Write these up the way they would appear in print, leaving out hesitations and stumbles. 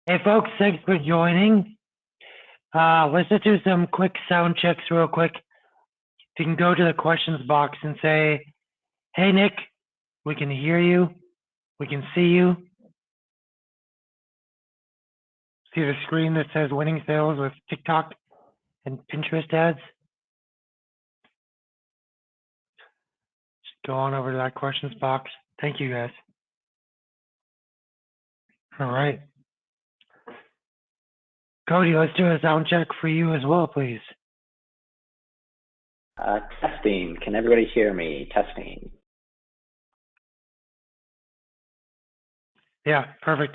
Hey folks, thanks for joining. Let's just do some quick sound checks real quick. If you can go to the questions box and say, hey Nick, we can hear you, we can see you. See the screen that says winning sales with TikTok and Pinterest ads? Just go on over to that questions box. Thank you guys. All right. Cody, let's do a sound check for you as well, please. Testing. Can everybody hear me? Testing. Yeah, perfect.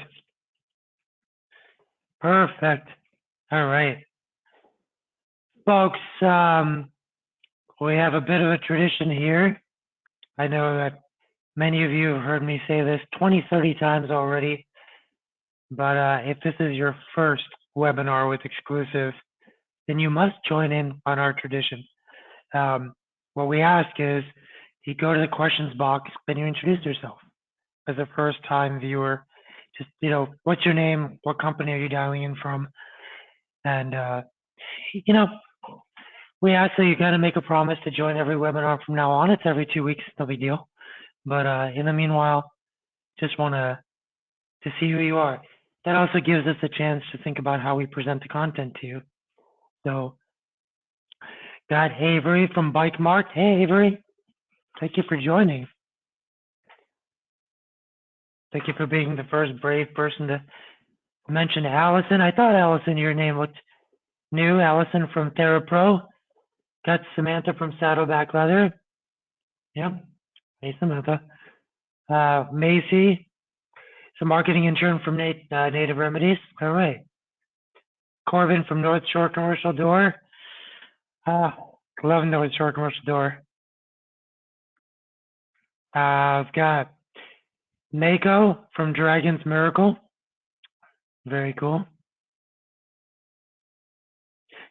Perfect. All right. Folks, we have a bit of a tradition here. I know that many of you have heard me say this 20, 30 times already, but if this is your first webinar with Exclusive, then you must join in on our tradition. What we ask is you go to the questions box, then you introduce yourself as a first-time viewer. Just, what's your name? What company are you dialing in from? And, we ask that you kind of make a promise to join every webinar from now on. It's every 2 weeks, no big deal. But in the meanwhile, just want to see who you are. That also gives us a chance to think about how we present the content to you. So, got Avery from Bike Mart. Hey, Avery. Thank you for joining. Thank you for being the first brave person to mention Allison. I thought, Allison, your name looked new. Allison from TheraPro. Got Samantha from Saddleback Leather. Yep. Hey, Samantha. Macy. Some marketing intern from Native Remedies. All right. Corbin from North Shore Commercial Door. Love North Shore Commercial Door. I've got Mako from Dragon's Miracle. Very cool.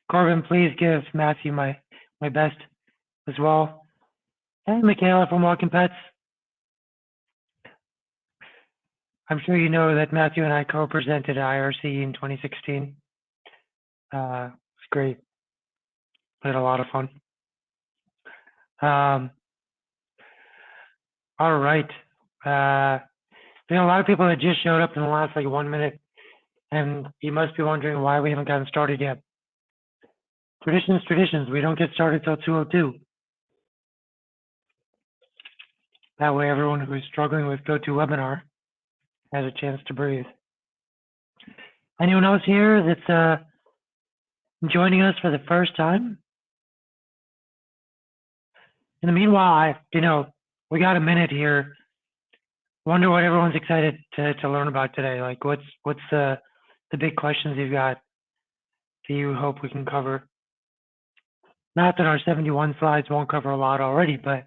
Corbin, please give Matthew my best as well. And Michaela from Walking Pets. I'm sure you know that Matthew and I co-presented IRC in 2016. It's great. We had a lot of fun. All right. A lot of people that just showed up in the last 1 minute, and you must be wondering why we haven't gotten started yet. Traditions. We don't get started till 2:02. That way, everyone who is struggling with GoToWebinar has a chance to breathe. Anyone else here that's joining us for the first time? In the meanwhile, we got a minute here. Wonder what everyone's excited to learn about today. Like, what's the big questions you've got that you hope we can cover? Not that our 71 slides won't cover a lot already, but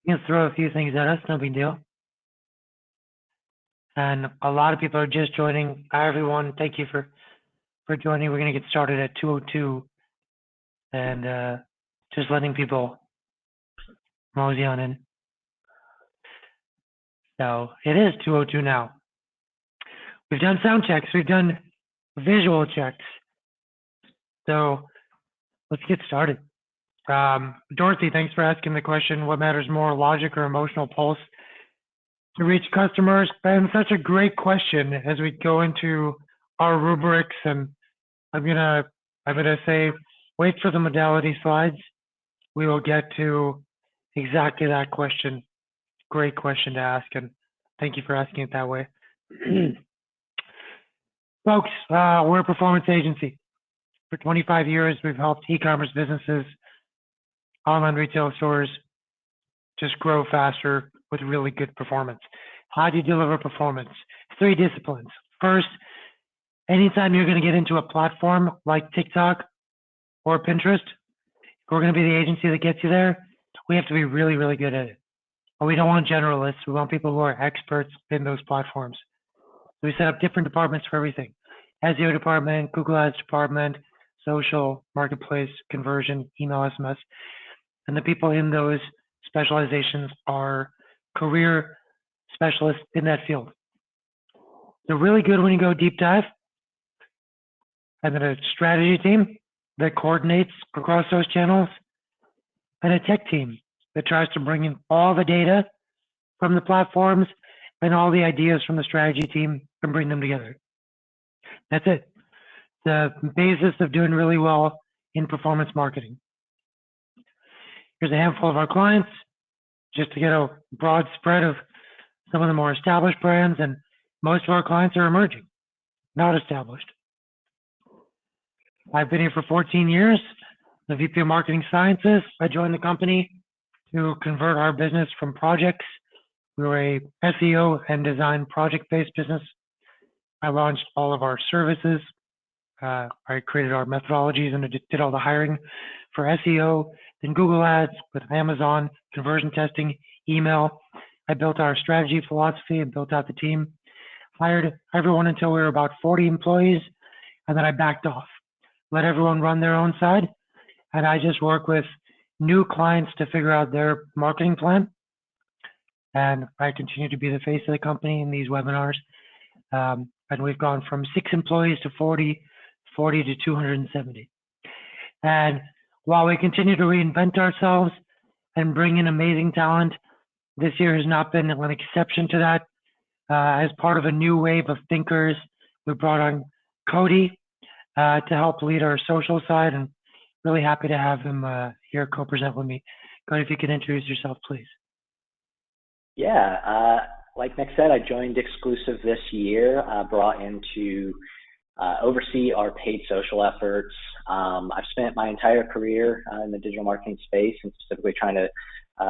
you can throw a few things at us, no big deal. And a lot of people are just joining. Hi, everyone. Thank you for joining. We're going to get started at 2:02, and just letting people mosey on in. So it is 2:02 now. We've done sound checks. We've done visual checks. So let's get started. Dorothy, thanks for asking the question, what matters more, logic or emotional pulse to reach customers? And such a great question as we go into our rubrics. And I'm gonna say, wait for the modality slides. We will get to exactly that question. Great question to ask, and thank you for asking it that way. Folks, we're a performance agency. For 25 years, we've helped e-commerce businesses, online retail stores, just grow faster with really good performance. How do you deliver performance? 3 disciplines. First, anytime you're going to get into a platform like TikTok or Pinterest, if we're going to be the agency that gets you there, we have to be really, really good at it. But we don't want generalists. We want people who are experts in those platforms. So we set up different departments for everything. SEO department, Google Ads department, social, marketplace, conversion, email, SMS. And the people in those specializations are career specialists in that field. They're really good when you go deep dive. and then a strategy team that coordinates across those channels, and a tech team that tries to bring in all the data from the platforms and all the ideas from the strategy team and bring them together. That's it. The basis of doing really well in performance marketing. Here's a handful of our clients, just to get a broad spread of some of the more established brands, and most of our clients are emerging, not established. I've been here for 14 years, the VP of Marketing Sciences. I joined the company to convert our business from projects. We were a SEO and design project-based business. I launched all of our services. I created our methodologies and did all the hiring for SEO, then Google Ads with Amazon, conversion testing, email. I built our strategy philosophy and built out the team, hired everyone until we were about 40 employees, and then I backed off, let everyone run their own side, and I just work with new clients to figure out their marketing plan. And I continue to be the face of the company in these webinars. And we've gone from 6 employees to 40 to 270. And while we continue to reinvent ourselves and bring in amazing talent, this year has not been an exception to that. As part of a new wave of thinkers, we brought on Cody to help lead our social side, and really happy to have him here co-present with me. Cody, if you could introduce yourself, please. Yeah, like Nick said, I joined Exclusive this year, brought in to oversee our paid social efforts. I've spent my entire career in the digital marketing space and specifically trying to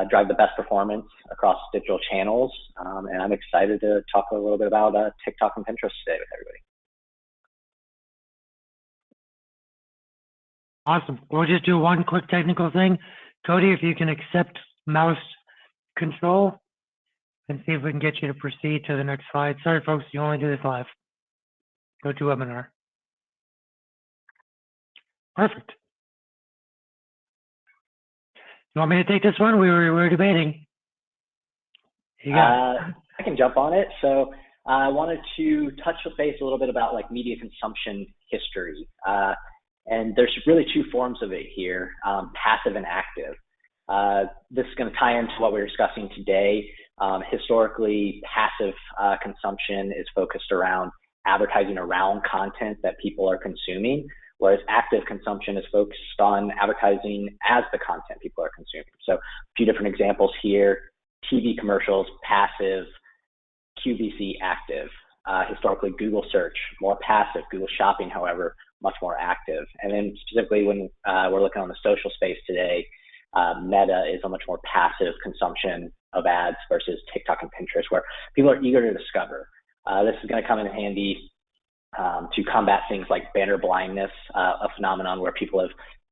drive the best performance across digital channels. And I'm excited to talk a little bit about TikTok and Pinterest today with everybody. Awesome. We'll just do one quick technical thing. Cody, if you can accept mouse control and see if we can get you to proceed to the next slide. Sorry, folks, you only do this live. Go to webinar. Perfect. You want me to take this one? We were debating. I can jump on it. So I wanted to touch base a little bit about like media consumption history. And there's really 2 forms of it here, passive and active. This is going to tie into what we're discussing today. Historically, passive consumption is focused around advertising around content that people are consuming, whereas active consumption is focused on advertising as the content people are consuming. So a few different examples here: TV commercials, passive; QVC, active. Historically, Google search, more passive; Google shopping, however, much more active. And then specifically when we're looking on the social space today, Meta is a much more passive consumption of ads versus TikTok and Pinterest, where people are eager to discover. This is going to come in handy to combat things like banner blindness, a phenomenon where people have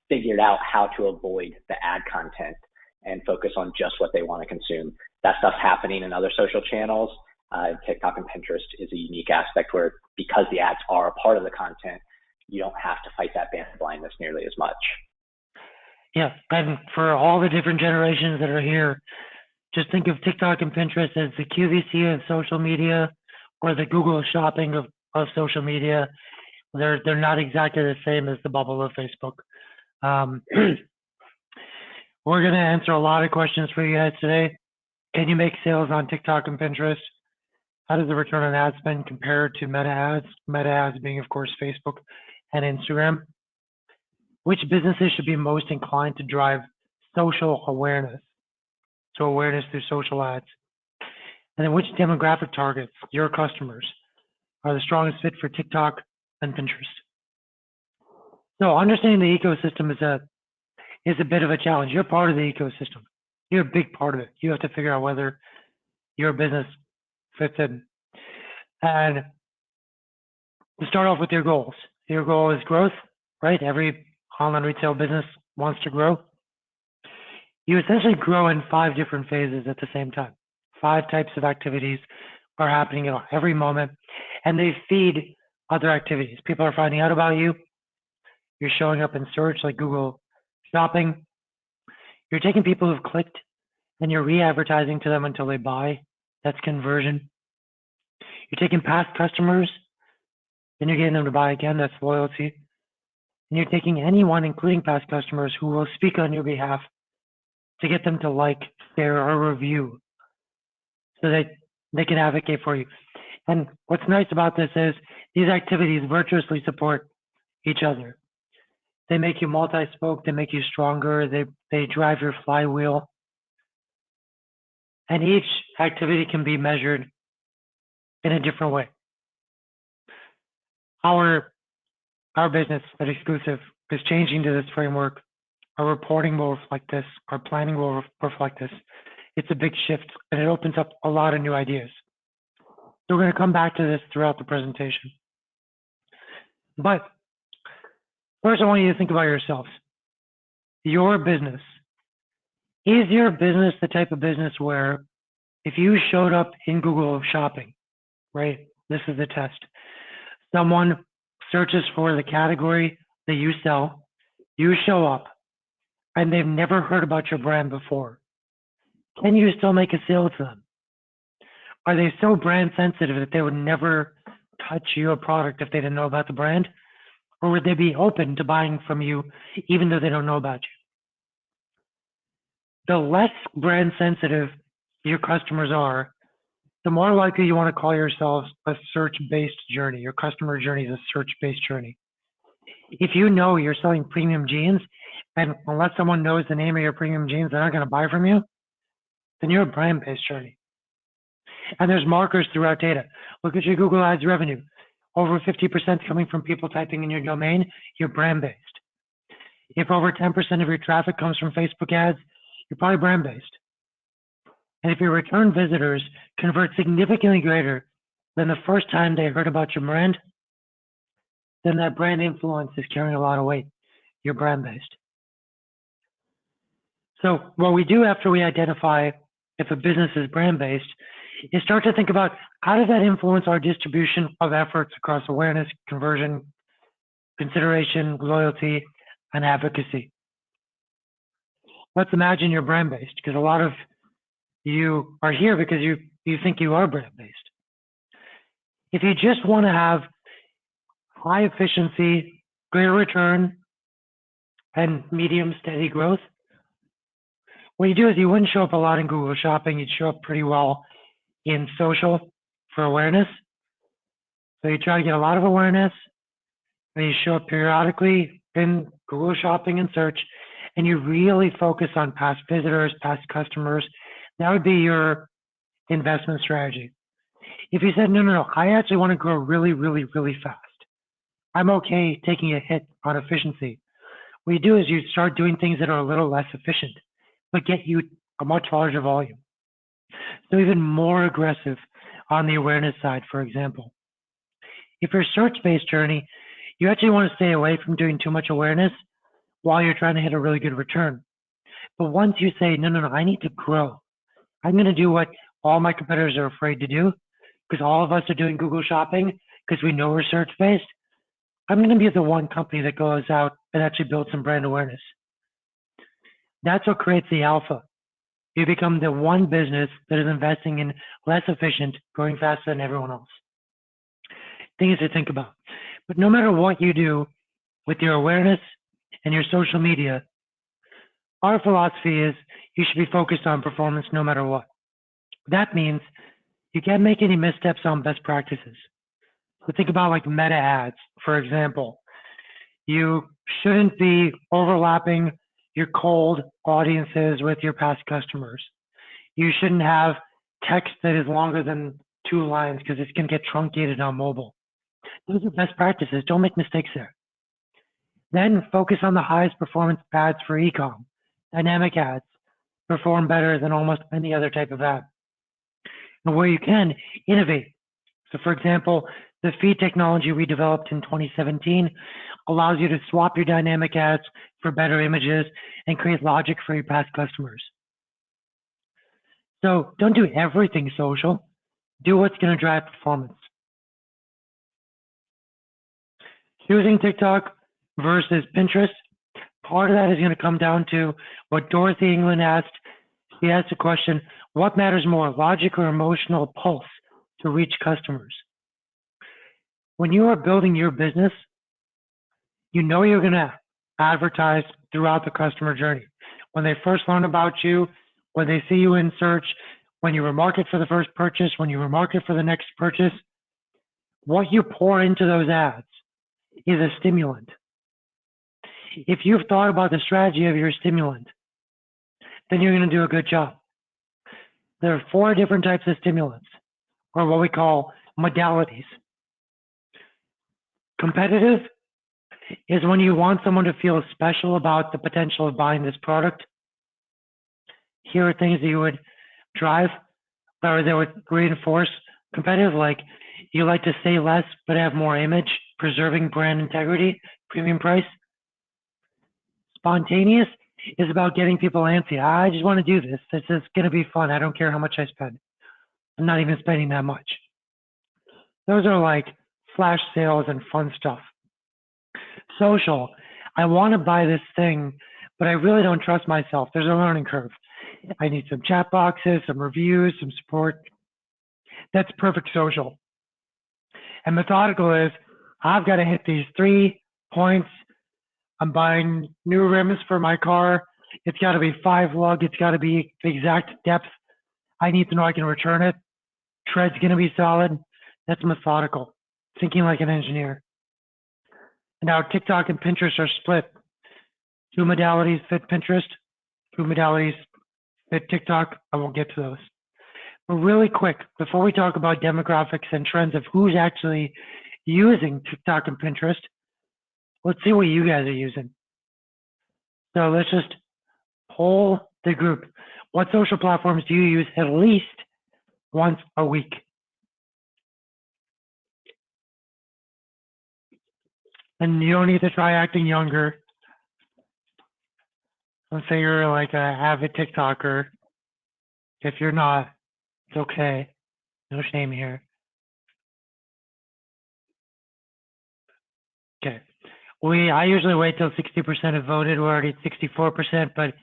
figured out how to avoid the ad content and focus on just what they want to consume. That stuff's happening in other social channels. TikTok and Pinterest is a unique aspect where, because the ads are a part of the content, you don't have to fight that banner blindness nearly as much. Yeah, and for all the different generations that are here, just think of TikTok and Pinterest as the QVC of social media, or the Google shopping of social media. They're not exactly the same as the bubble of Facebook. We're going to answer a lot of questions for you guys today. Can you make sales on TikTok and Pinterest? How does the return on ad spend compare to Meta ads? Meta ads being, of course, Facebook and Instagram. Which businesses should be most inclined to drive social awareness? So awareness through social ads. And then which demographic targets, your customers, are the strongest fit for TikTok and Pinterest? So understanding the ecosystem is a bit of a challenge. You're part of the ecosystem. You're a big part of it. You have to figure out whether your business fits in. And to start off with your goals. Your goal is growth, right? Every online retail business wants to grow. You essentially grow in 5 different phases at the same time. 5 types of activities are happening at every moment, and they feed other activities. People are finding out about you. You're showing up in search like Google Shopping. You're taking people who've clicked and you're re-advertising to them until they buy. That's conversion. You're taking past customers, then you're getting them to buy again. That's loyalty. And you're taking anyone, including past customers, who will speak on your behalf to get them to like, share, or review so that they can advocate for you. And what's nice about this is these activities virtuously support each other. They make you multi-spoke, they make you stronger, they drive your flywheel. And each activity can be measured in a different way. Our business at Exclusive is changing to this framework. Our reporting will reflect this. Our planning will reflect this. It's a big shift, and it opens up a lot of new ideas. So we're going to come back to this throughout the presentation. But first, I want you to think about yourselves. Your business. Is your business the type of business where if you showed up in Google Shopping, right? This is the test. Someone searches for the category that you sell, you show up, and they've never heard about your brand before. Can you still make a sale to them? Are they so brand sensitive that they would never touch your product if they didn't know about the brand? Or would they be open to buying from you even though they don't know about you? The less brand sensitive your customers are, the more likely you want to call yourselves a search-based journey. Your customer journey is a search-based journey. If you know you're selling premium jeans, and unless someone knows the name of your premium jeans, they're not going to buy from you, then you're a brand-based journey. And there's markers throughout data. Look at your Google Ads revenue. Over 50% coming from people typing in your domain, you're brand-based. If over 10% of your traffic comes from Facebook ads, you're probably brand-based. And if your return visitors convert significantly greater than the first time they heard about your brand, then that brand influence is carrying a lot of weight. You're brand-based. So what we do after we identify if a business is brand-based is start to think about how does that influence our distribution of efforts across awareness, conversion, consideration, loyalty, and advocacy. Let's imagine you're brand-based, because a lot of you are here because you think you are brand-based. If you just want to have high efficiency, greater return, and medium steady growth, what you do is you wouldn't show up a lot in Google Shopping. You'd show up pretty well in social for awareness. So you try to get a lot of awareness, and you show up periodically in Google Shopping and search, and you really focus on past visitors, past customers. That would be your investment strategy. If you said, no, I actually want to grow really, really, really fast. I'm okay taking a hit on efficiency. What you do is you start doing things that are a little less efficient, but get you a much larger volume. So even more aggressive on the awareness side, for example. If you're a search-based journey, you actually want to stay away from doing too much awareness while you're trying to hit a really good return. But once you say, no, I need to grow. I'm going to do what all my competitors are afraid to do, because all of us are doing Google Shopping because we know we're search-based. I'm going to be the one company that goes out and actually builds some brand awareness. That's what creates the alpha. You become the one business that is investing in less efficient, growing faster than everyone else. Things to think about. But no matter what you do with your awareness and your social media, our philosophy is you should be focused on performance no matter what. That means you can't make any missteps on best practices. So think about like meta ads, for example. You shouldn't be overlapping your cold audiences with your past customers. You shouldn't have text that is longer than 2 lines because it's going to get truncated on mobile. Those are best practices. Don't make mistakes there. Then focus on the highest performance ads for e-com. Dynamic ads perform better than almost any other type of ad. And where you can, innovate. So for example, the feed technology we developed in 2017 allows you to swap your dynamic ads for better images and create logic for your past customers. So don't do everything social. Do what's going to drive performance. Choosing TikTok versus Pinterest, part of that is going to come down to what Dorothy England asked. She asked the question, what matters more, logic or emotional pulse to reach customers? When you are building your business, You know you're going to advertise throughout the customer journey. When they first learn about you, when they see you in search, when you remarket for the first purchase, when you remarket for the next purchase, what you pour into those ads is a stimulant. If you've thought about the strategy of your stimulant, then you're going to do a good job. There are 4 different types of stimulants, or what we call modalities. Competitive is when you want someone to feel special about the potential of buying this product. Here are things that you would drive or that would reinforce competitive, like you like to say less but have more image, preserving brand integrity, premium price. Spontaneous is about getting people antsy. I just want to do this. This is going to be fun. I don't care how much I spend. I'm not even spending that much. Those are like flash sales and fun stuff. Social, I want to buy this thing, but I really don't trust myself. There's a learning curve. I need some chat boxes, some reviews, some support. That's perfect social. And methodical is, I've got to hit these 3 points. I'm buying new rims for my car. It's got to be 5 lug. It's got to be the exact depth. I need to know I can return it. Tread's going to be solid. That's methodical. Thinking like an engineer. And now TikTok and Pinterest are split. 2 modalities fit Pinterest. 2 modalities fit TikTok. I won't get to those. But really quick, before we talk about demographics and trends of who's actually using TikTok and Pinterest, let's see what you guys are using. So let's just poll the group. What social platforms do you use at least once a week? And you don't need to try acting younger. Let's say you're like an avid TikToker. If you're not, it's okay. No shame here. Okay. I usually wait till 60% have voted. We're already at 64%, but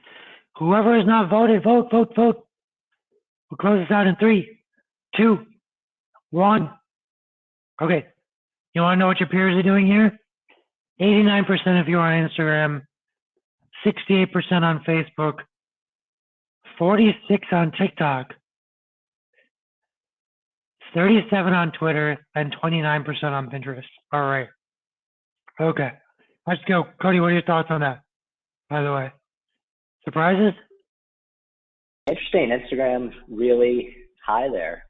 whoever has not voted, vote. We'll close this out in 3, 2, 1. Okay. You want to know what your peers are doing here? 89% of you are on Instagram, 68% on Facebook, 46 on TikTok, 37 on Twitter, and 29% on Pinterest. All right. Okay. Let's go. Cody, what are your thoughts on that, by the way? Surprises? Interesting. Instagram really high there.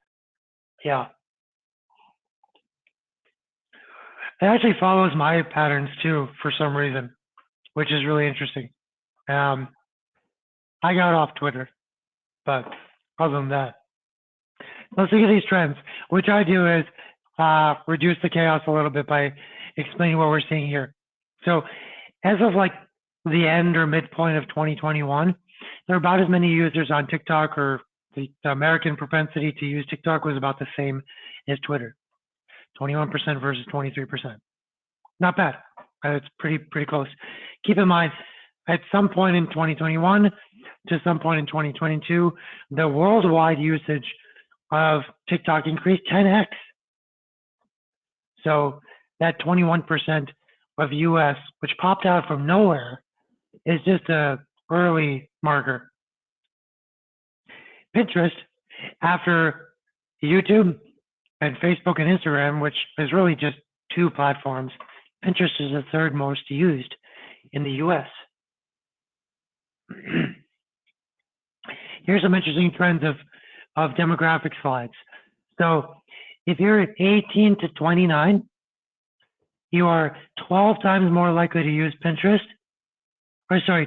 Yeah. It actually follows my patterns too, for some reason, which is really interesting. I got off Twitter, but other than that, let's look at these trends. Which I do is reduce the chaos a little bit by explaining what we're seeing here. So as of like the end or midpoint of 2021, there are about as many users on TikTok, or the American propensity to use TikTok was about the same as Twitter. 21% versus 23%. Not bad. It's pretty close. Keep in mind, at some point in 2021 to some point in 2022, the worldwide usage of TikTok increased 10x. So that 21% of US, which popped out from nowhere, is just a early marker. Pinterest, after YouTube and Facebook and Instagram, which is really just 2 platforms, Pinterest is the 3rd most used in the US. Here's some interesting trends of demographic slides. So if you're at 18 to 29, you are 12 times more likely to use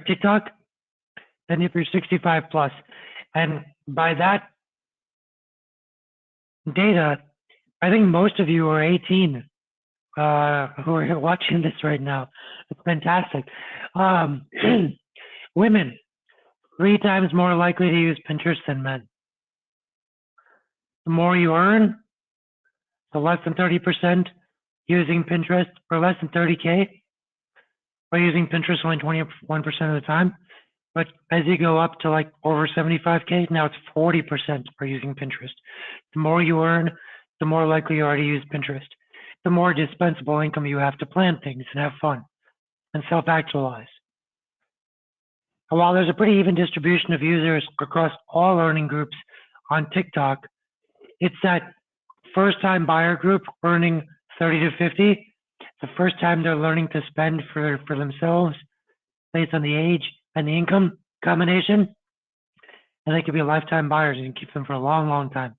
TikTok, than if you're 65 plus. And by that data, I think most of you are 18 who are watching this right now. It's fantastic. Women, 3 times more likely to use Pinterest than men. The more you earn, the less than 30% using Pinterest, or less than 30K are using Pinterest only 21% of the time. But as you go up to like over 75K, now it's 40% are using Pinterest. The more you earn, the more likely you are to use Pinterest. The more dispensable income you have to plan things and have fun. and self-actualize. And while there's a pretty even distribution of users across all learning groups on TikTok, it's that first-time buyer group earning 30 to 50, the first time they're learning to spend for themselves based on the age and the income combination. And they could be lifetime buyers and keep them for a long, long time.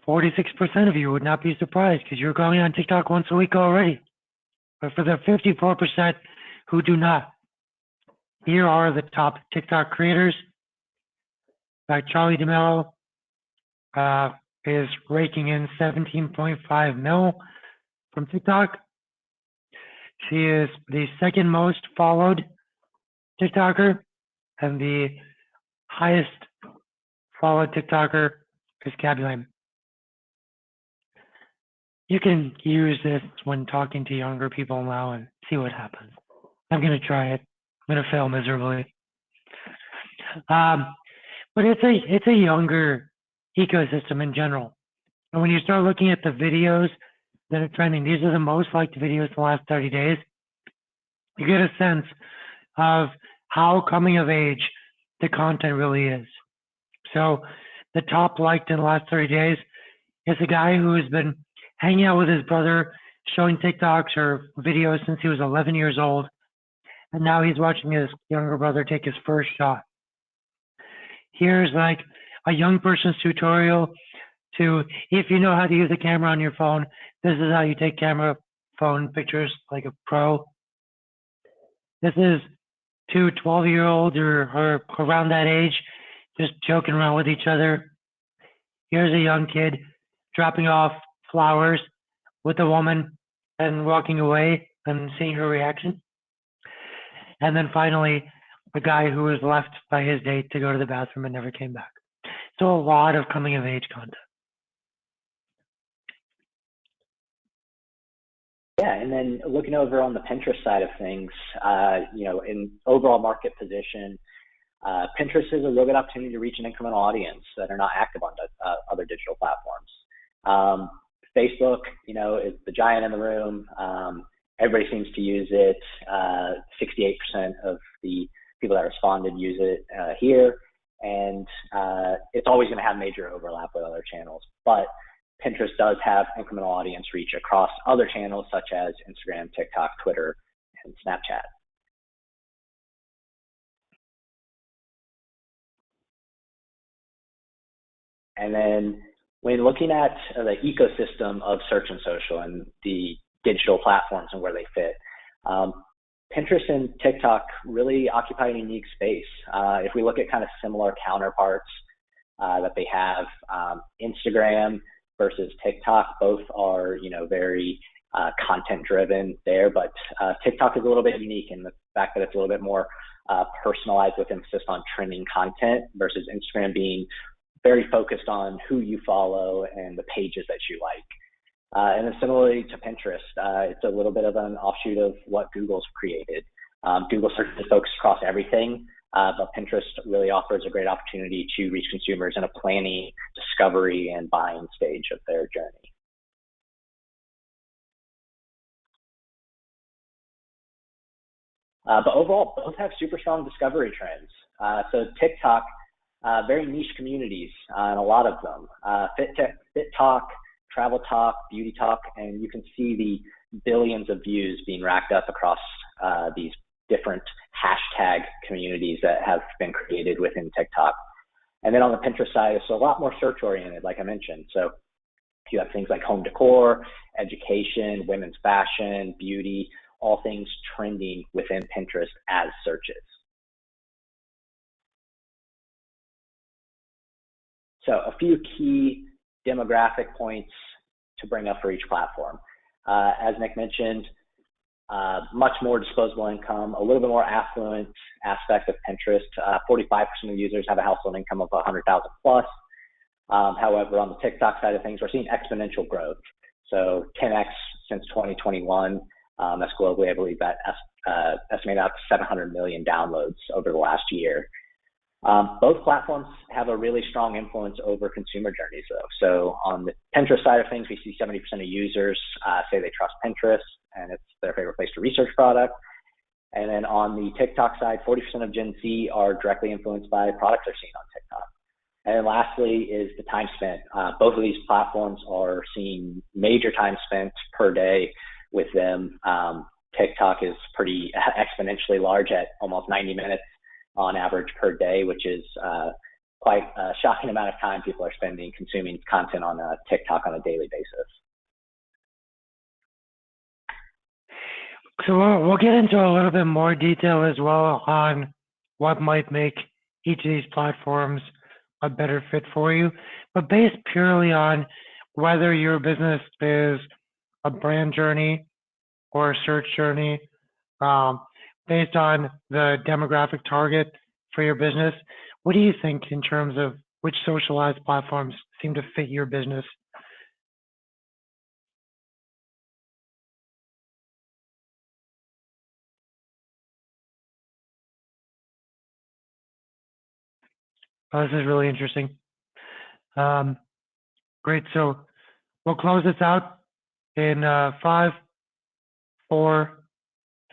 "46% of you would not be surprised because you're going on TikTok once a week already. But for the 54% who do not, here are the top TikTok creators. Like Charli D'Amelio is raking in 17.5 mil from TikTok. She is the second most followed TikToker, and the highest followed TikToker is Gabby Lamb. You can use this when talking to younger people now and see what happens. I'm going to try it. I'm going to fail miserably. But it's a younger ecosystem in general. And when you start looking at the videos that are trending, these are the most liked videos in the last 30 days. You get a sense of how coming of age the content really is. So the top liked in the last 30 days is a guy who has been hanging out with his brother, showing TikToks or videos since he was 11 years old. And now he's watching his younger brother take his first shot. Here's like a young person's tutorial to, if you know how to use a camera on your phone, this is how you take phone pictures like a pro. This is two 12-year-olds or around that age just joking around with each other. Here's a young kid dropping off flowers with a woman and walking away and seeing her reaction. And then finally, a guy who was left by his date to go to the bathroom and never came back. So a lot of coming of age content. Yeah, and then looking over on the Pinterest side of things, in overall market position, Pinterest is a real good opportunity to reach an incremental audience that are not active on other digital platforms. Facebook, is the giant in the room. Everybody seems to use it. 68% of the people that responded use it here, and it's always going to have major overlap with other channels. But Pinterest does have incremental audience reach across other channels such as Instagram, TikTok, Twitter, and Snapchat. And then when looking at the ecosystem of search and social and the digital platforms and where they fit, Pinterest and TikTok really occupy a unique space. If we look at kind of similar counterparts that they have, Instagram versus TikTok, both are, very content driven there, but TikTok is a little bit unique in the fact that it's a little bit more personalized with emphasis on trending content versus Instagram being very focused on who you follow and the pages that you like. And then similarly to Pinterest, it's a little bit of an offshoot of what Google's created. Google search is focused across everything, but Pinterest really offers a great opportunity to reach consumers in a planning, discovery, and buying stage of their journey. But overall, both have super strong discovery trends. So TikTok, very niche communities in a lot of them. Fit Talk, Travel Talk, Beauty Talk, and you can see the billions of views being racked up across these different hashtag communities that have been created within TikTok. And then on the Pinterest side, it's a lot more search oriented, like I mentioned. So you have things like home decor, education, women's fashion, beauty, all things trending within Pinterest as searches. So a few key demographic points to bring up for each platform. As Nick mentioned, much more disposable income, a little bit more affluent aspect of Pinterest. 45% of users have a household income of 100,000 plus. However, on the TikTok side of things, we're seeing exponential growth. So 10x since 2021. That's globally, I believe that estimated out to 700 million downloads over the last year. Both platforms have a really strong influence over consumer journeys, though. So on the Pinterest side of things, we see 70% of users say they trust Pinterest and it's their favorite place to research product. And then on the TikTok side, 40% of Gen Z are directly influenced by products they're seeing on TikTok. And then lastly is the time spent. Both of these platforms are seeing major time spent per day with them. TikTok is pretty exponentially large at almost 90 minutes on average per day, which is quite a shocking amount of time people are spending consuming content on TikTok on a daily basis. So we'll get into a little bit more detail as well on what might make each of these platforms a better fit for you, but based purely on whether your business is a brand journey or a search journey, based on the demographic target for your business, what do you think in terms of which socialized platforms seem to fit your business? Oh, this is really interesting. Great. So we'll close this out in 5, 4,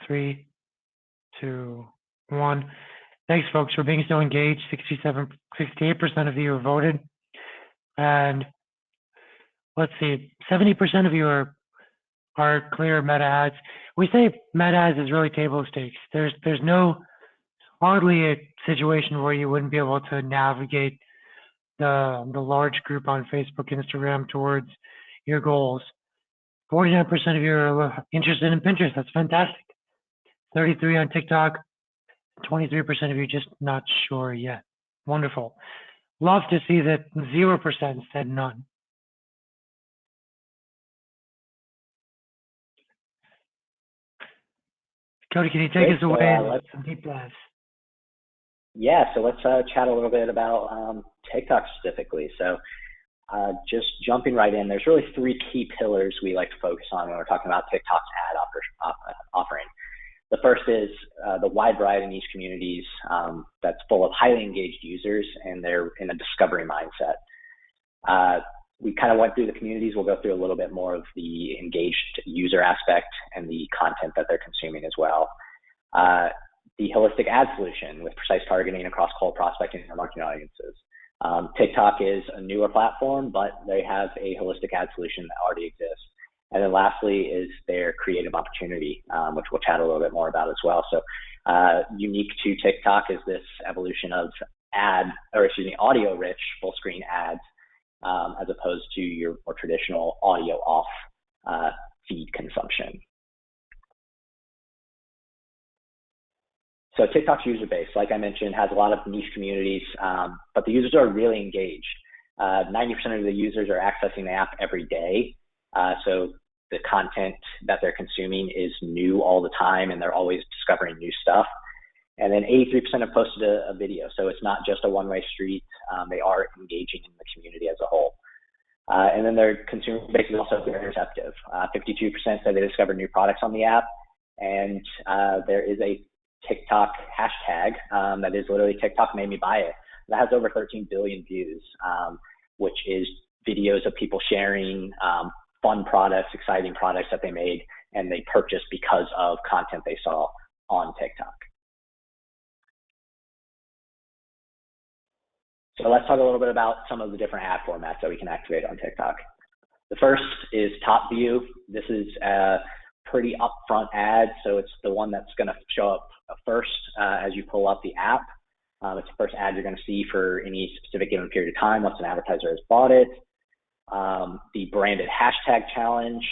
3, 2, 1. Thanks, folks, for being so engaged. 68% of you have voted. And let's see, 70% of you are clear meta ads. We say meta ads is really table stakes. There's hardly a situation where you wouldn't be able to navigate the large group on Facebook, Instagram towards your goals. 49% of you are interested in Pinterest. That's fantastic. 33 on TikTok. 23% of you just not sure yet. Wonderful. Love to see that 0% said none. Cody, can you take us away with some deep dives? Yeah, so let's chat a little bit about TikTok specifically. So just jumping right in, there's really 3 key pillars we like to focus on when we're talking about TikTok's ad offering. The first is the wide variety of niche communities that's full of highly engaged users, and they're in a discovery mindset. We kind of went through the communities. We'll go through a little bit more of the engaged user aspect and the content that they're consuming as well. The holistic ad solution with precise targeting across cold prospecting and marketing audiences. TikTok is a newer platform, but they have a holistic ad solution that already exists. And then lastly is their creative opportunity, which we'll chat a little bit more about as well. So unique to TikTok is this evolution of audio-rich full-screen ads as opposed to your more traditional audio-off feed consumption. So TikTok's user base, like I mentioned, has a lot of niche communities, but the users are really engaged. 90% of the users are accessing the app every day. So the content that they're consuming is new all the time, and they're always discovering new stuff. And then 83% have posted a video. So it's not just a one-way street. They are engaging in the community as a whole. And then their consumer base is also very receptive. 52% said they discovered new products on the app. And there is a TikTok hashtag that is literally TikTok made me buy it. That has over 13 billion views, which is videos of people sharing fun products, exciting products that they made and they purchased because of content they saw on TikTok. So let's talk a little bit about some of the different ad formats that we can activate on TikTok. The first is Top View. This is a pretty upfront ad, so it's the one that's going to show up first as you pull up the app. It's the first ad you're going to see for any specific given period of time once an advertiser has bought it. The branded hashtag challenge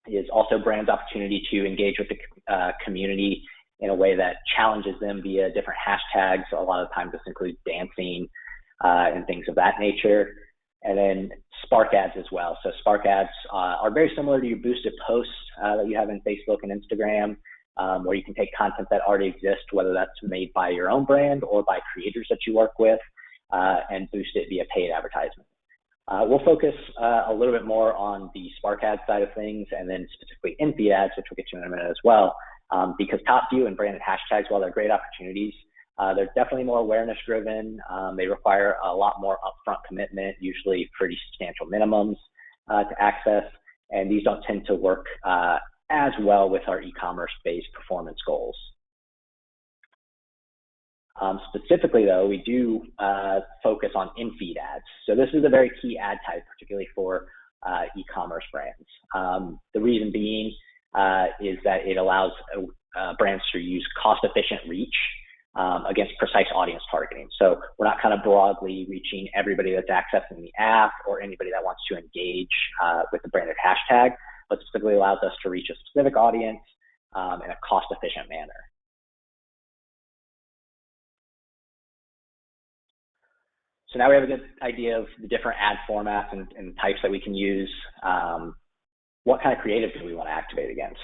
is also brand's opportunity to engage with the community in a way that challenges them via different hashtags. A lot of times this includes dancing and things of that nature. And then Spark ads as well. So Spark ads are very similar to your boosted posts that you have in Facebook and Instagram, where you can take content that already exists, whether that's made by your own brand or by creators that you work with, and boost it via paid advertisement. We'll focus a little bit more on the Spark ad side of things, and then specifically in-feed ads, which we'll get to in a minute as well, because Top View and branded hashtags, while they're great opportunities, They're definitely more awareness driven. They require a lot more upfront commitment, usually pretty substantial minimums to access, and these don't tend to work as well with our e-commerce based performance goals. Specifically though, we do focus on in-feed ads. So this is a very key ad type, particularly for e-commerce brands. The reason being is that it allows brands to use cost-efficient reach against precise audience targeting. So we're not kind of broadly reaching everybody that's accessing the app or anybody that wants to engage with the branded hashtag, but specifically allows us to reach a specific audience in a cost-efficient manner. So now we have a good idea of the different ad formats and types that we can use. What kind of creative do we want to activate against?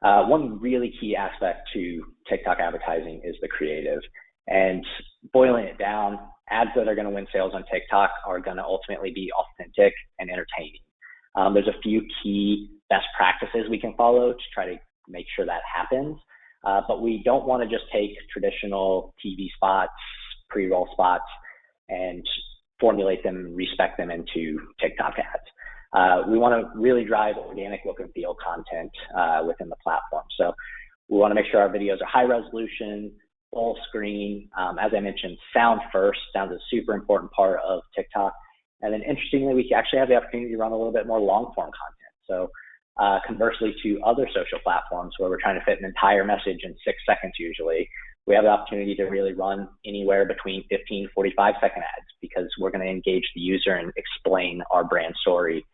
One really key aspect to TikTok advertising is the creative. And boiling it down, ads that are going to win sales on TikTok are going to ultimately be authentic and entertaining. There's a few key best practices we can follow to try to make sure that happens. But we don't want to just take traditional TV spots, pre-roll spots, and formulate them, respec them into TikTok ads. We want to really drive organic look and feel content within the platform. So we want to make sure our videos are high resolution, full screen. As I mentioned, sound first. Sound is a super important part of TikTok. And then interestingly, we actually have the opportunity to run a little bit more long form content. So conversely to other social platforms where we're trying to fit an entire message in 6 seconds usually, we have the opportunity to really run anywhere between 15, 45-second ads because we're going to engage the user and explain our brand story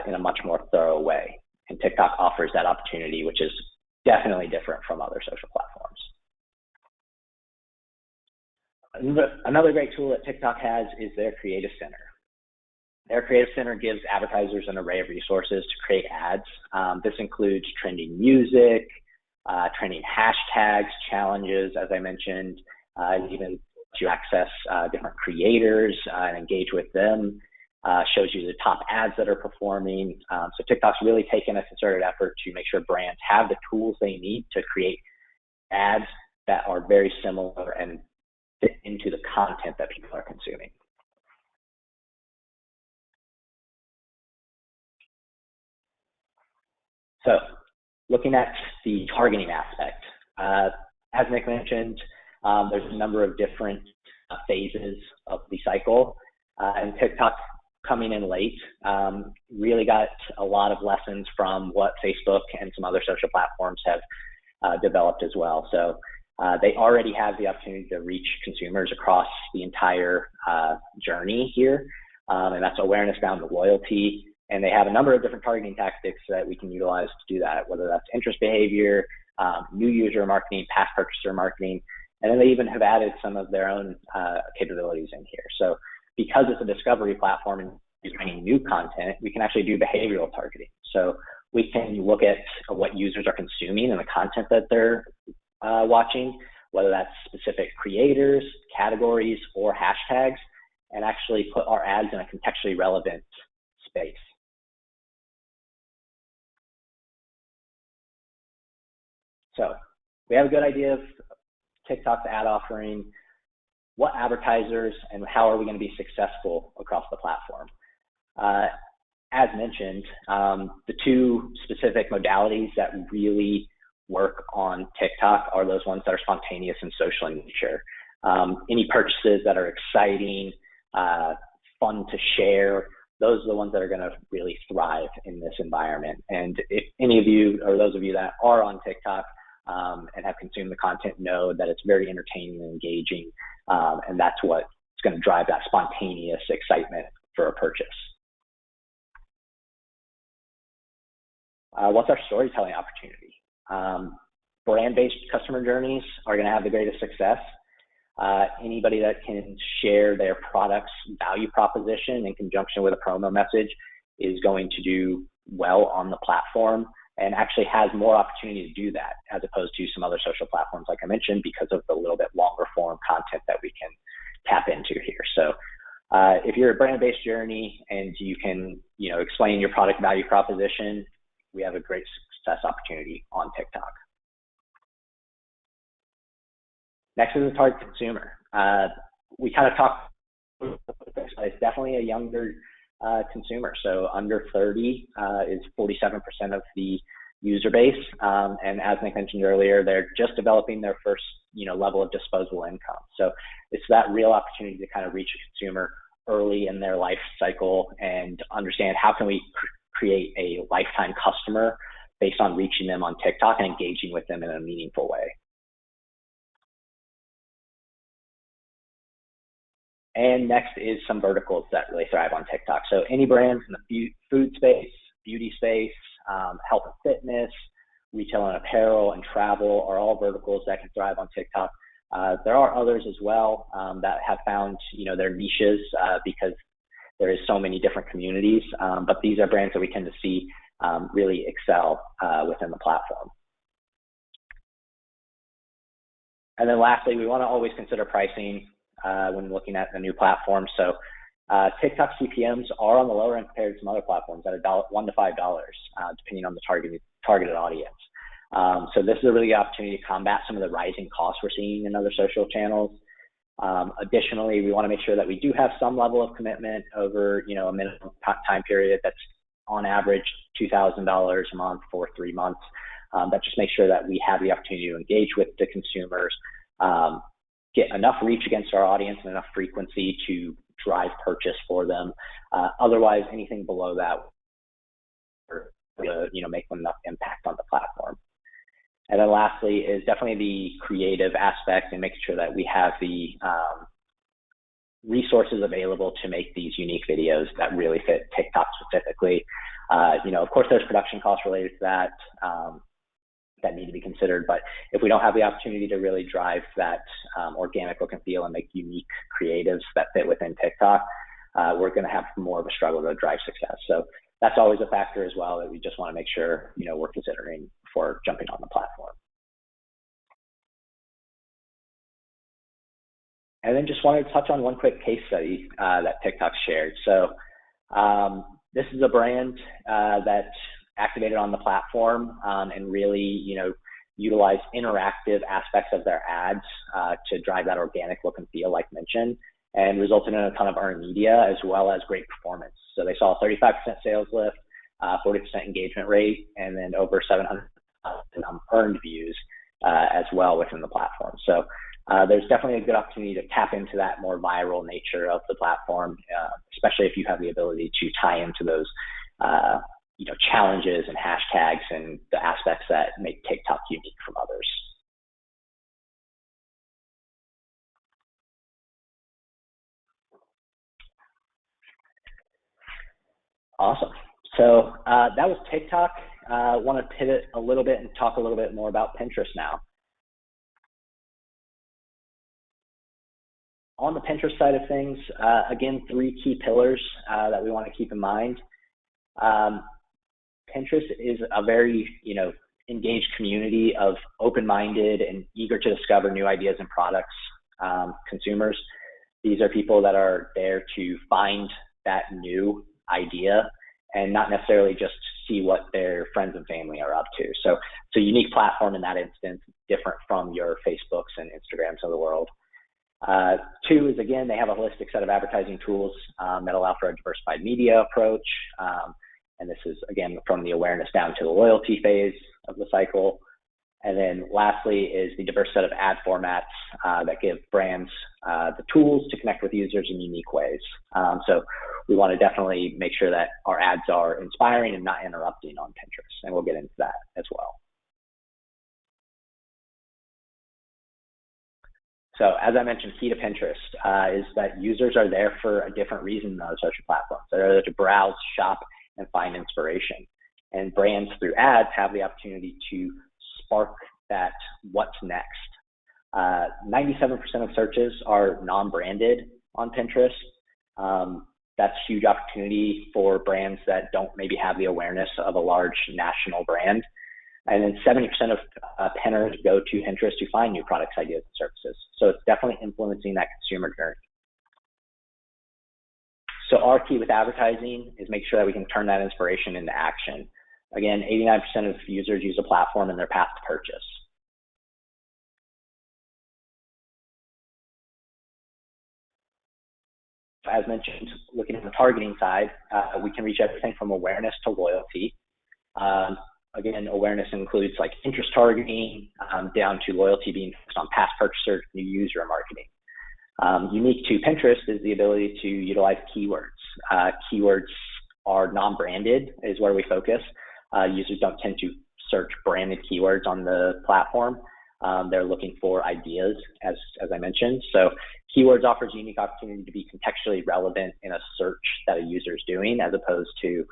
in a much more thorough way. And TikTok offers that opportunity, which is definitely different from other social platforms. Another great tool that TikTok has is their Creative Center. Their Creative Center gives advertisers an array of resources to create ads. This includes trending music, trending hashtags, challenges, as I mentioned, even to access different creators and engage with them. Shows you the top ads that are performing. So TikTok's really taken a concerted effort to make sure brands have the tools they need to create ads that are very similar and fit into the content that people are consuming. So looking at the targeting aspect, as Nick mentioned, there's a number of different phases of the cycle, and TikTok coming in late really got a lot of lessons from what Facebook and some other social platforms have developed as well. So they already have the opportunity to reach consumers across the entire journey here, and that's awareness down to loyalty. And they have a number of different targeting tactics that we can utilize to do that, whether that's interest behavior, new user marketing, past purchaser marketing, and then they even have added some of their own capabilities in here. So because it's a discovery platform and is bringing new content, we can actually do behavioral targeting. So we can look at what users are consuming and the content that they're watching, whether that's specific creators, categories, or hashtags, and actually put our ads in a contextually relevant space. So we have a good idea of TikTok's ad offering, what advertisers and how are we going to be successful across the platform. As mentioned, the two specific modalities that really work on TikTok are those ones that are spontaneous and social in nature. Any purchases that are exciting, fun to share, those are the ones that are going to really thrive in this environment. And if any of you or those of you that are on TikTok and have consumed the content know that it's very entertaining and engaging, and that's what's going to drive that spontaneous excitement for a purchase. What's our storytelling opportunity? Brand-based customer journeys are going to have the greatest success. Anybody that can share their product's value proposition in conjunction with a promo message is going to do well on the platform and actually has more opportunity to do that as opposed to some other social platforms, like I mentioned, because of the little bit longer form content that we can tap into here. So if you're a brand-based journey and you can, explain your product value proposition, we have a great success opportunity on TikTok. Next is the target consumer. We kind of talked, it's definitely a younger consumer. So under 30 is 47% of the user base. And as Nick mentioned earlier, they're just developing their first, level of disposable income. So it's that real opportunity to kind of reach a consumer early in their life cycle and understand how can we create a lifetime customer based on reaching them on TikTok and engaging with them in a meaningful way. And next is some verticals that really thrive on TikTok. So any brands in the food space, beauty space, health and fitness, retail and apparel, and travel are all verticals that can thrive on TikTok. There are others as well that have found, their niches because there is so many different communities. But these are brands that we tend to see really excel within the platform. And then lastly, we want to always consider pricing when looking at a new platform. So TikTok CPMs are on the lower end compared to some other platforms at $1 to $5, depending on the targeted audience. So this is a really good opportunity to combat some of the rising costs we're seeing in other social channels. Additionally, we want to make sure that we do have some level of commitment over, a minimum time period that's on average $2,000 a month for 3 months. That just makes sure that we have the opportunity to engage with the consumers, get enough reach against our audience and enough frequency to drive purchase for them. Otherwise, anything below that, make enough impact on the platform. And then lastly is definitely the creative aspect and making sure that we have the resources available to make these unique videos that really fit TikTok specifically. Of course, there's production costs related to that that need to be considered, but if we don't have the opportunity to really drive that organic look and feel and make unique creatives that fit within TikTok, we're going to have more of a struggle to drive success. So that's always a factor as well that we just want to make sure, we're considering before jumping on the platform. And then just wanted to touch on one quick case study that TikTok shared. So this is a brand that activated on the platform and really, utilize interactive aspects of their ads to drive that organic look and feel, like mentioned, and resulted in a ton of earned media as well as great performance. So they saw a 35% sales lift, 40% engagement rate, and then over 700 earned views as well within the platform. So there's definitely a good opportunity to tap into that more viral nature of the platform, especially if you have the ability to tie into those challenges and hashtags and the aspects that make TikTok unique from others. Awesome. So that was TikTok. I want to pivot a little bit and talk a little bit more about Pinterest now. On the Pinterest side of things, again, 3 key pillars that we want to keep in mind. Pinterest is a very, engaged community of open-minded and eager to discover new ideas and products consumers. These are people that are there to find that new idea and not necessarily just see what their friends and family are up to. So it's a unique platform in that instance, different from your Facebooks and Instagrams of the world. 2 is, again, they have a holistic set of advertising tools that allow for a diversified media approach. And this is, again, from the awareness down to the loyalty phase of the cycle. And then lastly is the diverse set of ad formats that give brands the tools to connect with users in unique ways. So we want to definitely make sure that our ads are inspiring and not interrupting on Pinterest. And we'll get into that as well. So as I mentioned, key to Pinterest is that users are there for a different reason than other social platforms. They're there to browse, shop, and find inspiration. And brands through ads have the opportunity to spark that what's next. 97% of searches are non-branded on Pinterest. That's a huge opportunity for brands that don't maybe have the awareness of a large national brand. And then 70% of Penners go to Pinterest to find new products, ideas, and services. So it's definitely influencing that consumer journey. So our key with advertising is make sure that we can turn that inspiration into action. Again, 89% of users use a platform in their path to purchase. as mentioned, looking at the targeting side, we can reach everything from awareness to loyalty. Again, awareness includes like interest targeting down to loyalty being focused on past purchasers, new user marketing. Unique to Pinterest is the ability to utilize keywords. Keywords are non-branded is where we focus. Users don't tend to search branded keywords on the platform. They're looking for ideas, as I mentioned. So keywords offers a unique opportunity to be contextually relevant in a search that a user is doing, as opposed to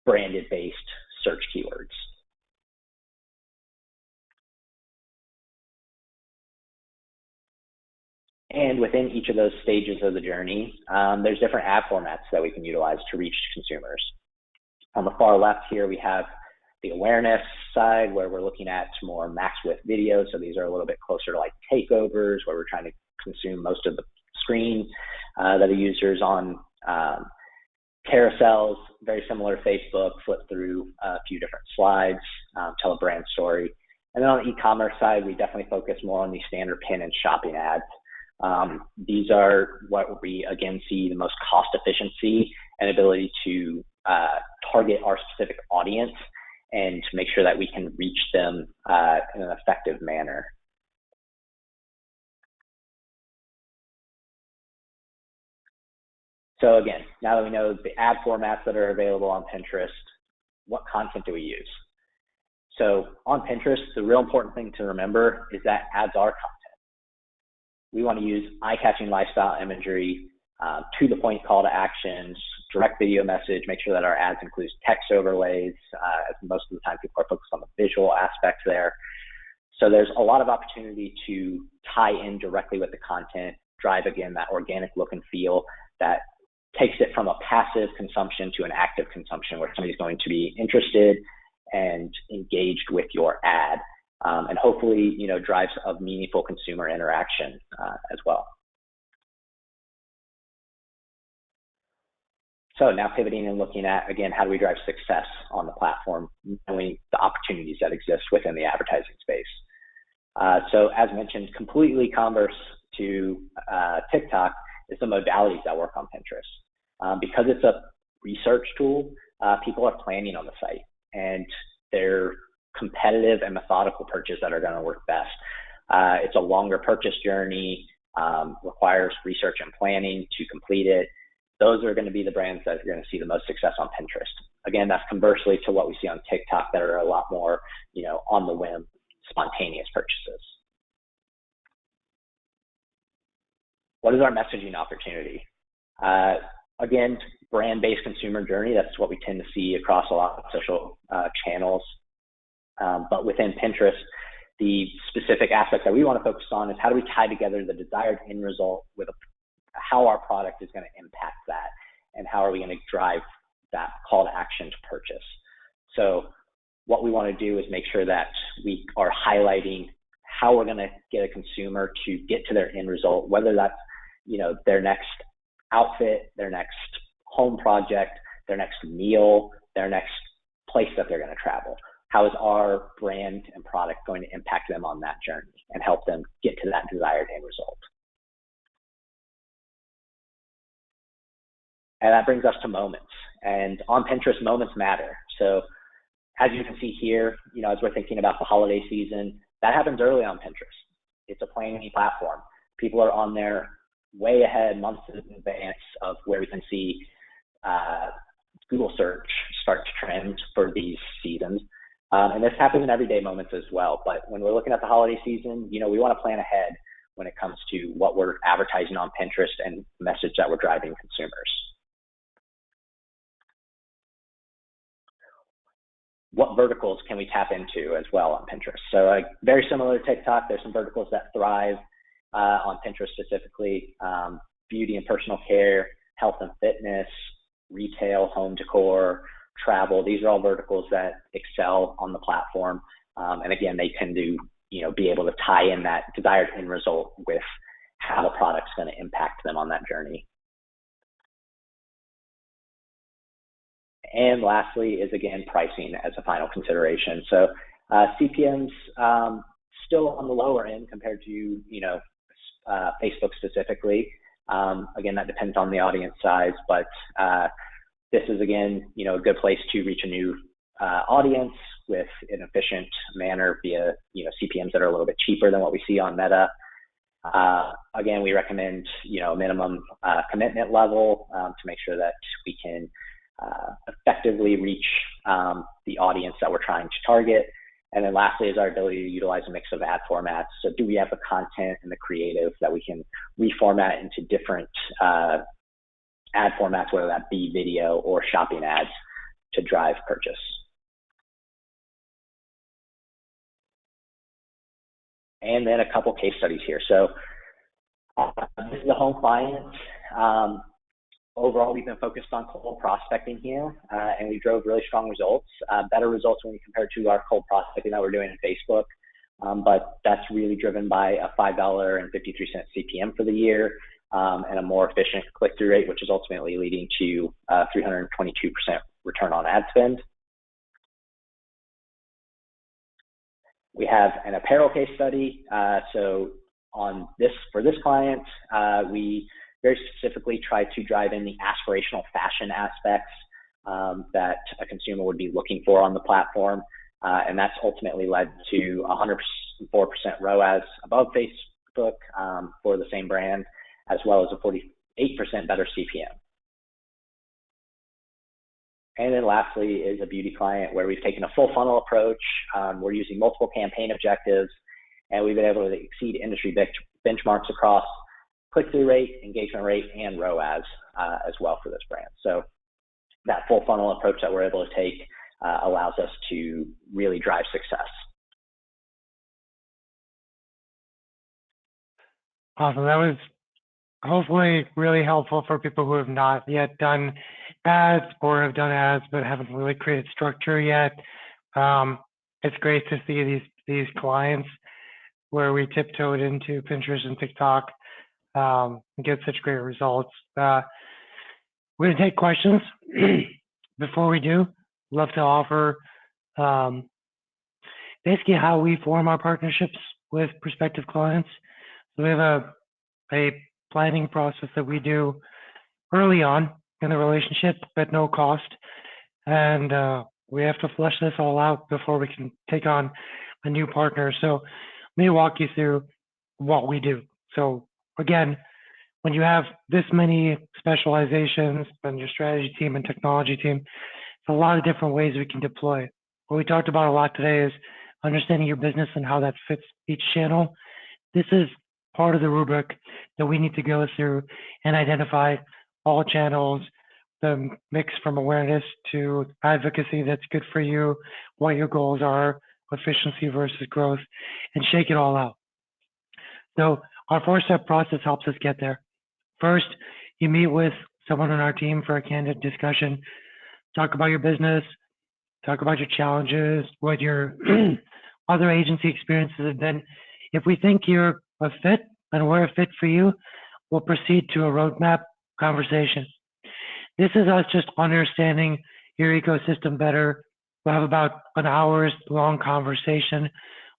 branded-based search keywords. And within each of those stages of the journey, there's different ad formats that we can utilize to reach consumers. On the far left here, we have the awareness side, where we're looking at more max width videos. So these are a little bit closer to like takeovers, where we're trying to consume most of the screen that a user's on. Carousels, very similar to Facebook, flip through a few different slides, tell a brand story. And then on the e-commerce side, we definitely focus more on the standard pin and shopping ads. These are what we, again, see the most cost efficiency and ability to target our specific audience and to make sure that we can reach them in an effective manner. So again, now that we know the ad formats that are available on Pinterest, what content do we use? So on Pinterest, the real important thing to remember is that ads are content. We want to use eye-catching lifestyle imagery, to the point call to actions, direct video message, make sure that our ads include text overlays, as most of the time people are focused on the visual aspects there. So there's a lot of opportunity to tie in directly with the content, drive, again, that organic look and feel that takes it from a passive consumption to an active consumption, where somebody's going to be interested and engaged with your ad, and hopefully, drives a meaningful consumer interaction as well. So now pivoting and looking at, again, how do we drive success on the platform, knowing the opportunities that exist within the advertising space. So as mentioned, completely converse to TikTok is the modalities that work on Pinterest. Because it's a research tool, people are planning on the site, and they're competitive and methodical purchase that are going to work best. It's a longer purchase journey, requires research and planning to complete it. Those are going to be the brands that are going to see the most success on Pinterest. Again, that's conversely to what we see on TikTok that are a lot more, on the whim, spontaneous purchases. What is our messaging opportunity? Again, brand-based consumer journey, that's what we tend to see across a lot of social channels. But within Pinterest, the specific aspect that we want to focus on is how do we tie together the desired end result with how our product is going to impact that, and how are we going to drive that call to action to purchase. So what we want to do is make sure that we are highlighting how we're going to get a consumer to get to their end result, whether that's their next outfit, their next home project, their next meal, their next place that they're going to travel. How is our brand and product going to impact them on that journey and help them get to that desired end result? And that brings us to moments. And on Pinterest, moments matter. So as you can see here, as we're thinking about the holiday season, that happens early on Pinterest. It's a planning platform. People are on there way ahead, months in advance of where we can see Google search start to trend for these seasons. And this happens in everyday moments as well. But when we're looking at the holiday season, we want to plan ahead when it comes to what we're advertising on Pinterest and the message that we're driving consumers. What verticals can we tap into as well on Pinterest? So very similar to TikTok, there's some verticals that thrive on Pinterest specifically: beauty and personal care, health and fitness, retail, home decor, travel. These are all verticals that excel on the platform. And again, they tend to be able to tie in that desired end result with how the product's going to impact them on that journey. And lastly is, again, pricing as a final consideration. So CPMs still on the lower end compared to Facebook specifically. Again, that depends on the audience size, but this is, again, a good place to reach a new audience with an efficient manner via, CPMs that are a little bit cheaper than what we see on Meta. Again, we recommend, a minimum commitment level to make sure that we can effectively reach the audience that we're trying to target. And then lastly is our ability to utilize a mix of ad formats. So do we have the content and the creative that we can reformat into different ad formats, whether that be video or shopping ads, to drive purchase? And then a couple case studies here. So this is a home client. Overall, we've been focused on cold prospecting here, and we drove really strong results, better results when we compare to our cold prospecting that we're doing in Facebook. But that's really driven by a $5.53 CPM for the year, and a more efficient click-through rate, which is ultimately leading to 322% return on ad spend. We have an apparel case study. So for this client, we very specifically try to drive in the aspirational fashion aspects that a consumer would be looking for on the platform. And that's ultimately led to 104% ROAS above Facebook for the same brand, as well as a 48% better CPM. And then lastly is a beauty client where we've taken a full funnel approach. We're using multiple campaign objectives, and we've been able to exceed industry benchmarks across click-through rate, engagement rate, and ROAS as well for this brand. So that full funnel approach that we're able to take allows us to really drive success. Awesome. That was hopefully really helpful for people who have not yet done ads or have done ads but haven't really created structure yet. It's great to see these clients where we tiptoed into Pinterest and TikTok and get such great results. We're going to take questions. Before we do, love to offer basically how we form our partnerships with prospective clients. So we have a planning process that we do early on in the relationship at no cost. And we have to flesh this all out before we can take on a new partner. So let me walk you through what we do. So again, when you have this many specializations and your strategy team and technology team, it's a lot of different ways we can deploy. What we talked about a lot today is understanding your business and how that fits each channel. This is part of the rubric that we need to go through and identify all channels, the mix from awareness to advocacy that's good for you, what your goals are, efficiency versus growth, and shake it all out. So our four-step process helps us get there. First, you meet with someone on our team for a candid discussion, talk about your business, talk about your challenges, what your other agency experiences have been. If we think you're a fit and we're a fit for you, we'll proceed to a roadmap conversation. This is us just understanding your ecosystem better. We'll have about an hour's long conversation,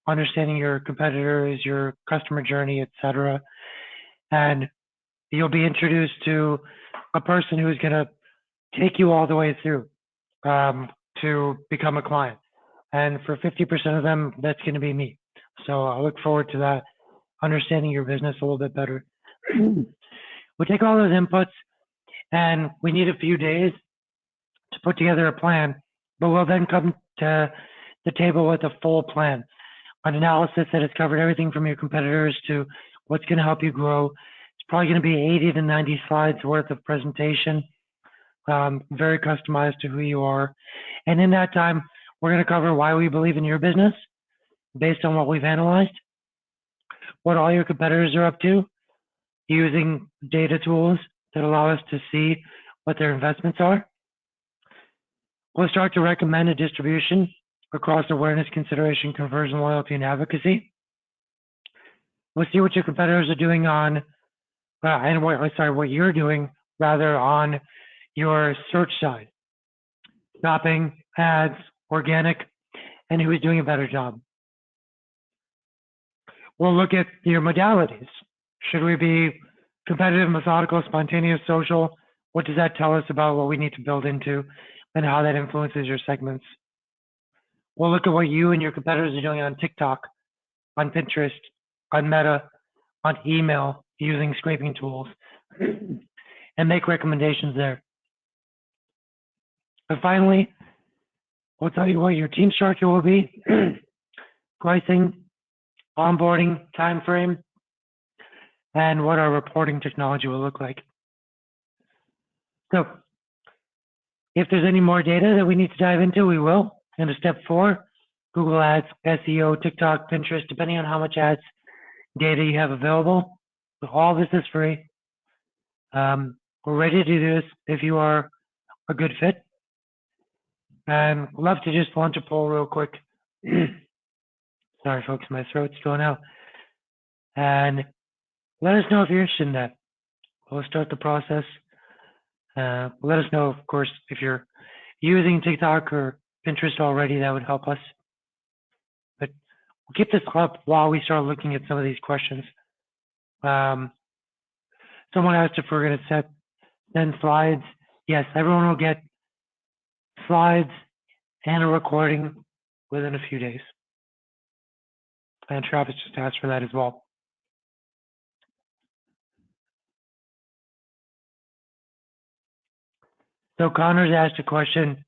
understanding your competitors, your customer journey, etc. And you'll be introduced to a person who's going to take you all the way through to become a client. And for 50% of them, that's going to be me. So I look forward to that, understanding your business a little bit better. We'll take all those inputs, and we need a few days to put together a plan, but we'll then come to the table with a full plan, an analysis that has covered everything from your competitors to what's going to help you grow. It's probably going to be 80 to 90 slides worth of presentation, very customized to who you are. And in that time, we're going to cover why we believe in your business based on what we've analyzed, what all your competitors are up to, using data tools that allow us to see what their investments are. We'll start to recommend a distribution across awareness, consideration, conversion, loyalty, and advocacy. We'll see what your competitors are doing on, what you're doing rather on your search side, shopping, ads, organic, and who is doing a better job. We'll look at your modalities. Should we be Competitive, methodical, spontaneous, social. What does that tell us about what we need to build into and how that influences your segments? We'll look at what you and your competitors are doing on TikTok, on Pinterest, on Meta, on email, using scraping tools, and make recommendations there. And finally, we'll tell you what your team structure will be, pricing, onboarding, time frame, and what our reporting technology will look like. So if there's any more data that we need to dive into, we will. Into step 4, Google Ads, SEO, TikTok, Pinterest, depending on how much ads data you have available. All this is free. We're ready to do this if you are a good fit. And love to just launch a poll real quick. Sorry, folks, my throat's going out. And let us know if you're interested in that. We'll start the process. Let us know, of course, if you're using TikTok or Pinterest already, that would help us. But we'll keep this up while we start looking at some of these questions. Someone asked if we're going to send slides. Yes, everyone will get slides and a recording within a few days. And Travis just asked for that as well. So Connor's asked a question.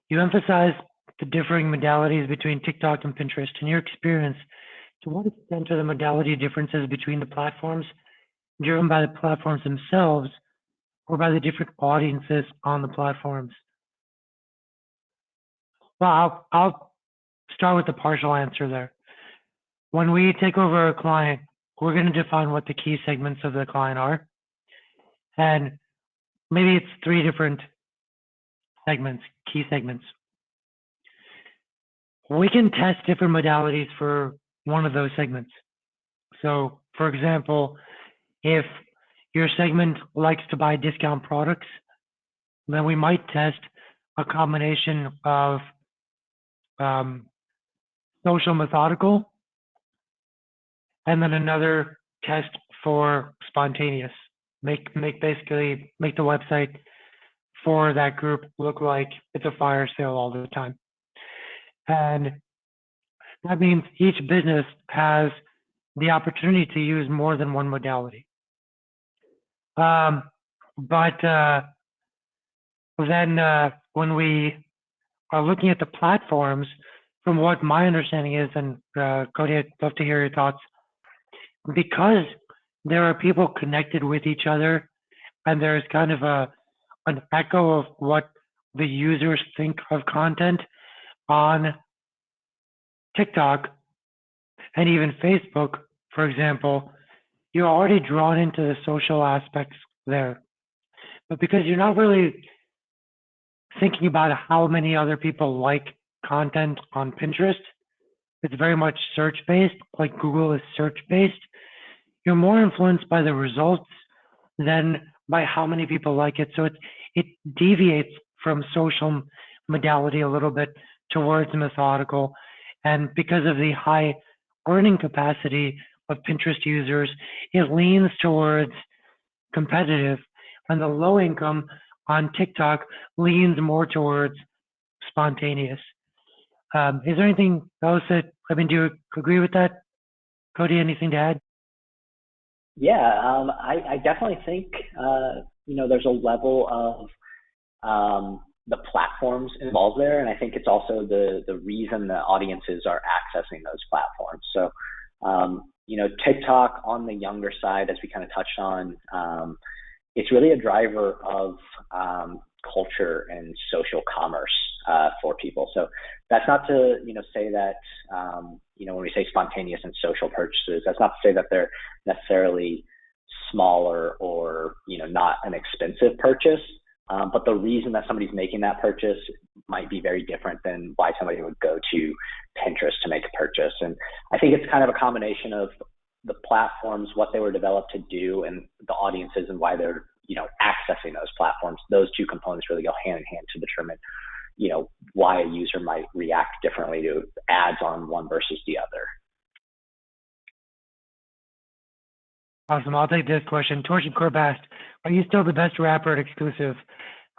You emphasize the differing modalities between TikTok and Pinterest. In your experience, to what extent are the modality differences between the platforms driven by the platforms themselves or by the different audiences on the platforms? Well, I'll start with the partial answer there. When we take over a client, we're going to define what the key segments of the client are. And maybe it's 3 different segments, key segments. We can test different modalities for one of those segments. So, for example, if your segment likes to buy discount products, then we might test a combination of social methodical and then another test for spontaneous. Make the website for that group look like it's a fire sale all the time. And that means each business has the opportunity to use more than one modality. But then when we are looking at the platforms, from what my understanding is, and Cody, I'd love to hear your thoughts, because there are people connected with each other and there's kind of an echo of what the users think of content on TikTok and even Facebook, for example, you're already drawn into the social aspects there. But because you're not really thinking about how many other people like content on Pinterest, it's very much search-based, like Google is search-based. You're more influenced by the results than by how many people like it. So it deviates from social modality a little bit towards methodical. And because of the high earning capacity of Pinterest users, it leans towards competitive. And the low income on TikTok leans more towards spontaneous. Is there anything else that, do you agree with that? Cody, anything to add? Yeah, I definitely think, there's a level of the platforms involved there. And I think it's also the reason the audiences are accessing those platforms. So, TikTok on the younger side, as we kind of touched on, it's really a driver of culture and social commerce for people. So that's not to, say that, when we say spontaneous and social purchases, that's not to say that they're necessarily smaller or, not an expensive purchase. But the reason that somebody's making that purchase might be very different than why somebody would go to Pinterest to make a purchase. And I think it's kind of a combination of the platforms, what they were developed to do, and the audiences and why they're, accessing those platforms. Those two components really go hand in hand to determine, why a user might react differently to ads on one versus the other. Awesome. I'll take this question. Torsion Corp asked, are you still the best rapper at exclusive?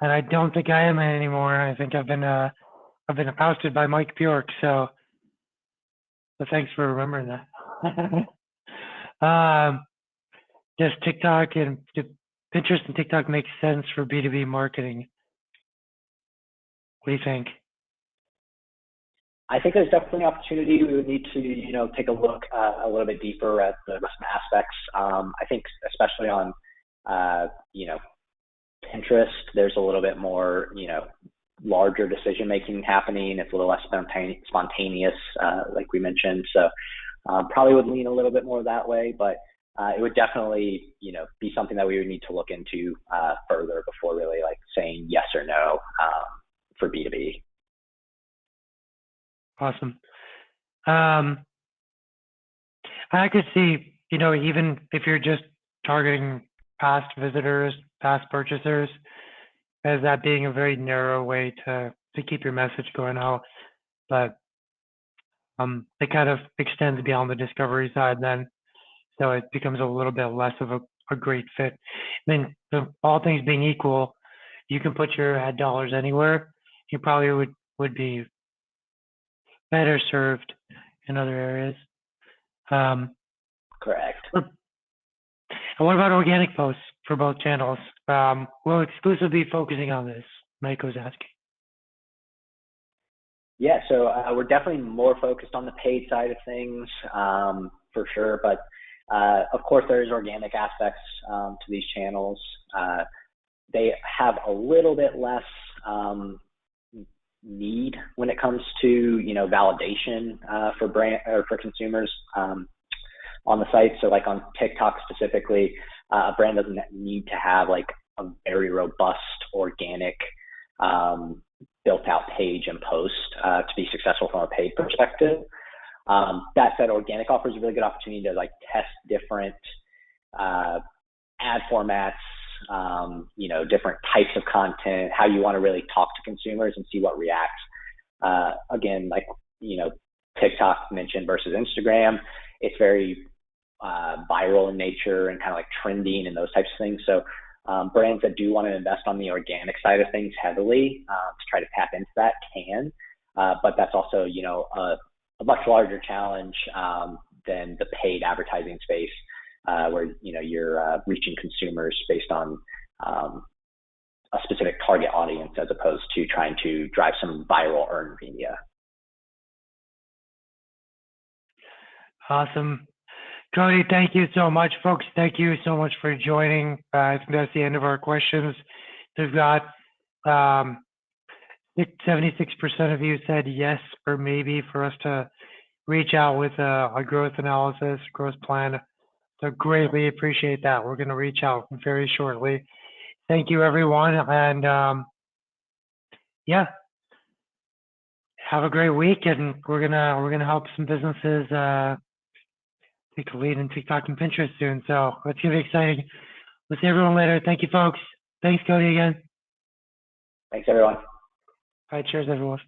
And I don't think I am anymore. I think I've been ousted by Mike Bjork. So thanks for remembering that. Does TikTok and Pinterest and TikTok make sense for B2B marketing? What do you think? I think there's definitely opportunity. We would need to, take a look a little bit deeper at the rest aspects. I think especially on, Pinterest, there's a little bit more, larger decision making happening. It's a little less spontaneous, like we mentioned. So probably would lean a little bit more that way, but it would definitely, be something that we would need to look into further before really like saying yes or no for B2B. Awesome. I could see, even if you're just targeting past visitors, past purchasers, as that being a very narrow way to keep your message going out. But it kind of extends beyond the discovery side then. So it becomes a little bit less of a great fit. I mean, all things being equal, you can put your ad dollars anywhere. You probably would be better served in other areas. Correct. And what about organic posts for both channels? Will Exclusive be focusing on this? Mike was asking. Yeah, so we're definitely more focused on the paid side of things for sure. But of course, there's organic aspects to these channels. They have a little bit less need when it comes to validation for brand or for consumers on the site. So like on TikTok specifically, a brand doesn't need to have like a very robust organic built out page and post to be successful from a paid perspective. That said, organic offers a really good opportunity to like test different ad formats, different types of content, how you want to really talk to consumers and see what reacts. Again, like, TikTok mentioned versus Instagram, it's very viral in nature and kind of like trending and those types of things. So brands that do want to invest on the organic side of things heavily to try to tap into that can, but that's also, a much larger challenge than the paid advertising space where, you're reaching consumers based on a specific target audience as opposed to trying to drive some viral earned media. Awesome. Cody, thank you so much. Folks, thank you so much for joining. I think that's the end of our questions. We've got 76% of you said yes or maybe for us to reach out with a growth analysis, growth plan. So greatly appreciate that. We're going to reach out very shortly. Thank you, everyone. And have a great week. And we're gonna help some businesses take a lead in TikTok and Pinterest soon. So it's gonna be exciting. We'll see everyone later. Thank you, folks. Thanks, Cody, again. Thanks, everyone. All right, cheers, everyone.